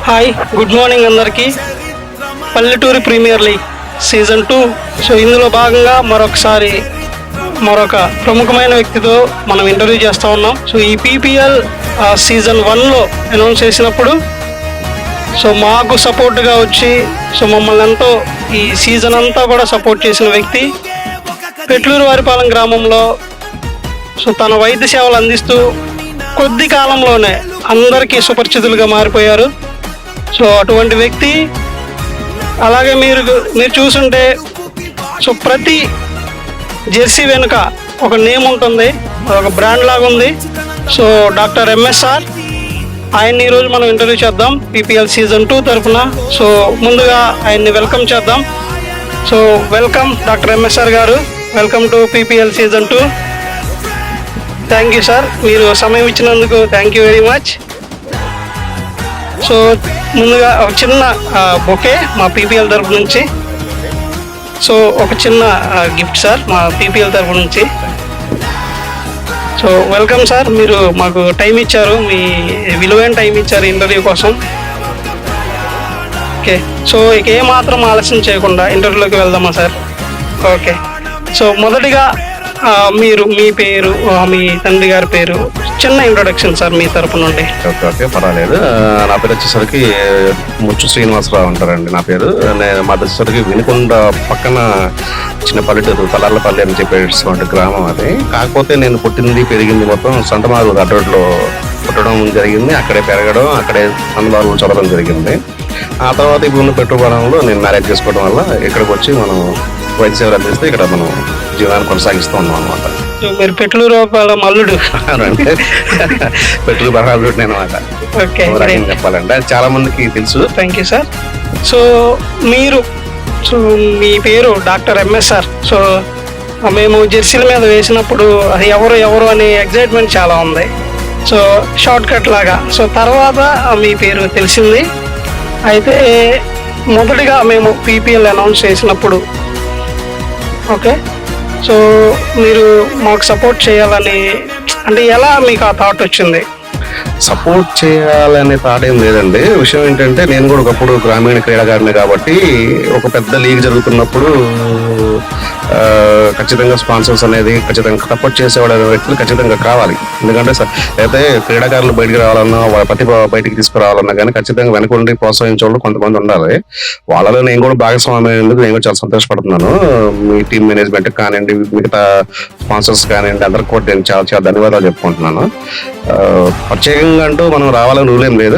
Hi, good morning అందరికీ. పల్లెటూరి premier league season 2. So ఇందులో భాగంగా మరొక ప్రముఖమైన వ్యక్తితో మనం ఇంటర్వ్యూ చేస్తూ ఉన్నాం. సో ఈ పీపీఎల్ సీజన్ 1లో అనౌన్స్ చేసినప్పుడు సో మాకు సపోర్ట్గా వచ్చి సో మమ్మల్ని ఎంతో ఈ సీజన్ అంతా కూడా సపోర్ట్ చేసిన వ్యక్తి పెట్లూరు వారిపాలెం గ్రామంలో సో తన వైద్య సేవలు అందిస్తూ కొద్ది కాలంలోనే అందరికీ సుపరిచితులుగా మారిపోయారు. సో అటువంటి వ్యక్తి. అలాగే మీరు చూసుంటే సో ప్రతి జెర్సీ వెనుక ఒక నేమ్ ఉంటుంది, ఒక బ్రాండ్ లాగా ఉంది. సో డాక్టర్ ఎంఎస్ఆర్ ఆయన్ని ఈరోజు మనం ఇంటర్వ్యూ చేద్దాం పీపీఎల్ సీజన్ 2 తరఫున. సో ముందుగా ఆయన్ని వెల్కమ్ చేద్దాం. సో వెల్కమ్ డాక్టర్ ఎంఎస్ఆర్ గారు, welcome to PPL season 2. Thank you sir, మీరు సమయం ఇచ్చినందుకు thank you very much. So ముందుగా ఒక చిన్న బొకే మా పీపీఎల్ తరఫు నుంచి. సో ఒక చిన్న గిఫ్ట్ సార్ మా పీపీఎల్ తరఫు నుంచి. సో వెల్కమ్ సార్, మీరు మాకు టైం ఇచ్చారు, మీ విలువైన టైం ఇచ్చారు ఇంటర్వ్యూ కోసం. ఓకే, సో ఇక ఏమాత్రం ఆలస్యం చేయకుండా ఇంటర్వ్యూలోకి వెళ్దామా సార్? ఓకే, సో మొదటిగా మీ పేరు, మీ తండ్రి గారి పేరు, చిన్న ఇంట్రొడక్షన్ సార్ మీ తరపు నుండి. ఓకే, పర్వాలేదు. నా పేరు వచ్చేసరికి ముచ్చు శ్రీనివాసరావు అంటారండి నా పేరు. మాది వచ్చేసరికి వినుకొండ పక్కన చిన్న పల్లెటూరు తలార్లపల్లి అని చెప్పేటువంటి గ్రామం అది. కాకపోతే నేను పుట్టింది పెరిగింది మొత్తం సంతమారు అడ్డోట్లో పుట్టడం జరిగింది, అక్కడే పెరగడం, అక్కడే సంతమారులో చదవడం జరిగింది. ఆ తర్వాత ఇప్పుడు పెట్టుబడంలో నేను మ్యారేజ్ చేసుకోవడం వల్ల ఇక్కడికి వచ్చి మనం వైద్య సేవలు అందిస్తే ఇక్కడ మనం జీవనాన్ని కొనసాగిస్తూ ఉన్నాం అనమాట. మీరు పెట్లూరు మల్లుడు పెట్లూరు బలరాలుడు అనమాట. ఓకే, చెప్పాలంటే అది చాలా మందికి తెలుసు. Thank you sir. సో మీ పేరు డాక్టర్ ఎంఎస్ఆర్. సో మేము జెర్సీల మీద వేసినప్పుడు అది ఎవరు అనే ఎగ్జైట్మెంట్ చాలా ఉంది. సో షార్ట్ కట్ లాగా సో తర్వాత మీ పేరు తెలిసింది. అయితే మొదటిగా మేము పీపీఎల్ అనౌన్స్ చేసినప్పుడు ఓకే, సో మీరు మాకు సపోర్ట్ చేయాలని అంటే ఎలా మీకు ఆ థాట్ వచ్చింది? సపోర్ట్ చేయాలనే థాట్ ఏం లేదండి. విషయం ఏంటంటే నేను కూడా ఒకప్పుడు గ్రామీణ క్రీడాకారిని కాబట్టి ఒక పెద్ద లీగ్ జరుగుతున్నప్పుడు ఖచ్చితంగా స్పాన్సర్స్ అనేది ఖచ్చితంగా సపోర్ట్ చేసేవాడు వ్యక్తులు ఖచ్చితంగా కావాలి. ఎందుకంటే అయితే క్రీడాకారులు బయటికి రావాలన్నా, వాళ్ళ ప్రతిభ బయటికి తీసుకురావాలన్నా కానీ ఖచ్చితంగా వెనకుండి ప్రోత్సహించే కొంతమంది ఉండాలి. వాళ్ళలో నేను కూడా భాగస్వామ్యం ఎందుకు నేను కూడా చాలా సంతోషపడుతున్నాను. మీ టీం మేనేజ్మెంట్ కానివ్వండి, మిగతా స్పాన్సర్స్ కానివ్వండి, అందరికి కూడా నేను చాలా చాలా ధన్యవాదాలు చెప్పుకుంటున్నాను. ప్రత్యేకంగా అంటూ మనం రావాలని రూల్ ఏం లేదు.